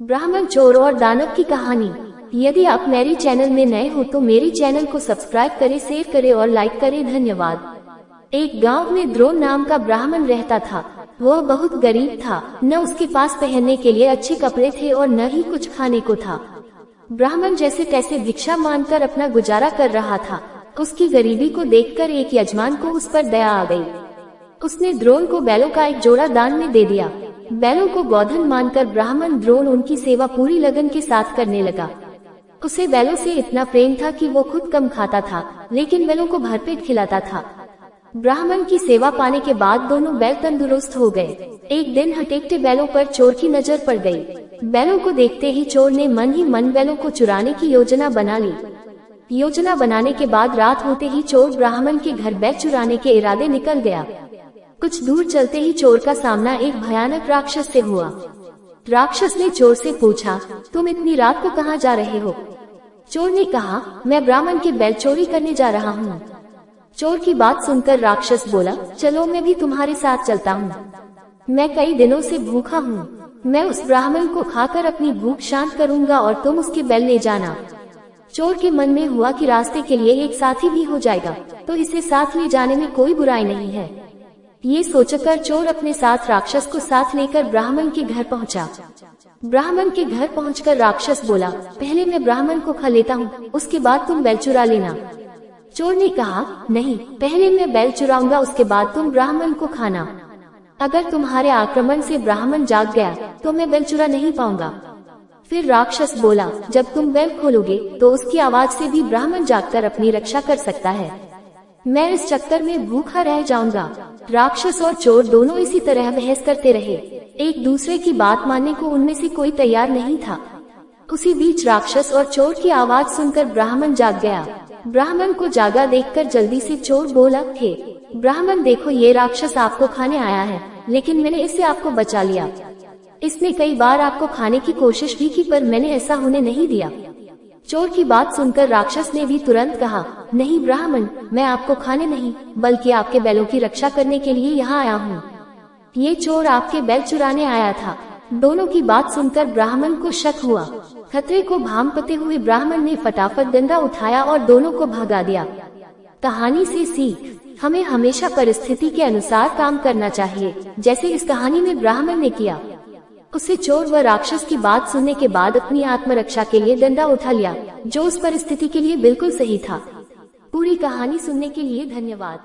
ब्राह्मण, चोर और दानव की कहानी। यदि आप मेरे चैनल में नए हो तो मेरे चैनल को सब्सक्राइब करें, शेयर करें और लाइक करें। धन्यवाद। एक गांव में द्रोण नाम का ब्राह्मण रहता था। वह बहुत गरीब था। न उसके पास पहनने के लिए अच्छे कपड़े थे और न ही कुछ खाने को था। ब्राह्मण जैसे तैसे भिक्षा मांगकर अपना गुजारा कर रहा था। उसकी गरीबी को देखकर एक यजमान को उस पर दया आ गई। उसने द्रोण को बैलों का एक जोड़ा दान में दे दिया। बैलों को गोधन मानकर ब्राह्मण द्रोण उनकी सेवा पूरी लगन के साथ करने लगा। उसे बैलों से इतना प्रेम था कि वो खुद कम खाता था, लेकिन बैलों को भरपेट खिलाता था। ब्राह्मण की सेवा पाने के बाद दोनों बैल तंदुरुस्त हो गए। एक दिन हटेकटे बैलों पर चोर की नजर पड़ गई। बैलों को देखते ही चोर ने मन ही मन बैलों को चुराने की योजना बना ली। योजना बनाने के बाद रात होते ही चोर ब्राह्मण के घर बैल चुराने के इरादे निकल गया। कुछ दूर चलते ही चोर का सामना एक भयानक राक्षस से हुआ। राक्षस ने चोर से पूछा, तुम इतनी रात को कहाँ जा रहे हो? चोर ने कहा, मैं ब्राह्मण के बैल चोरी करने जा रहा हूँ। चोर की बात सुनकर राक्षस बोला, चलो मैं भी तुम्हारे साथ चलता हूँ। मैं कई दिनों से भूखा हूँ। मैं उस ब्राह्मण को खाकर अपनी भूख शांत करूँगा और तुम उसके बैल ले जाना। चोर के मन में हुआ कि रास्ते के लिए एक साथी भी हो जाएगा, तो इसे साथ ले जाने में कोई बुराई नहीं है। ये सोचकर चोर अपने साथ राक्षस को साथ लेकर ब्राह्मण के घर पहुंचा। ब्राह्मण के घर पहुंचकर राक्षस बोला, पहले मैं ब्राह्मण को खा लेता हूँ, उसके बाद तुम बैल चुरा लेना। चोर ने कहा, नहीं, पहले मैं बैल चुराऊंगा, उसके बाद तुम ब्राह्मण को खाना। अगर तुम्हारे आक्रमण से ब्राह्मण जाग गया तो मैं बैल चुरा नहीं पाऊंगा। फिर राक्षस बोला, जब तुम बैल खोलोगे तो उसकी आवाज से भी ब्राह्मण जागकर अपनी रक्षा कर सकता है। मैं इस चक्कर में भूखा रह जाऊंगा। राक्षस और चोर दोनों इसी तरह बहस करते रहे। एक दूसरे की बात मानने को उनमें से कोई तैयार नहीं था। उसी बीच राक्षस और चोर की आवाज सुनकर ब्राह्मण जाग गया। ब्राह्मण को जागा देखकर जल्दी से चोर बोला, हे ब्राह्मण, देखो ये राक्षस आपको खाने आया है, लेकिन मैंने इससे आपको बचा लिया। इसने कई बार आपको खाने की कोशिश भी की, पर मैंने ऐसा होने नहीं दिया। चोर की बात सुनकर राक्षस ने भी तुरंत कहा, नहीं ब्राह्मण, मैं आपको खाने नहीं बल्कि आपके बैलों की रक्षा करने के लिए यहाँ आया हूँ। ये चोर आपके बैल चुराने आया था। दोनों की बात सुनकर ब्राह्मण को शक हुआ। खतरे को भांपते हुए ब्राह्मण ने फटाफट डंडा उठाया और दोनों को भगा दिया। कहानी से सीख, हमें हमेशा परिस्थिति के अनुसार काम करना चाहिए, जैसे इस कहानी में ब्राह्मण ने किया। उसे चोर व राक्षस की बात सुनने के बाद अपनी आत्मरक्षा के लिए डंडा उठा लिया, जो उस परिस्थिति के लिए बिल्कुल सही था। पूरी कहानी सुनने के लिए धन्यवाद।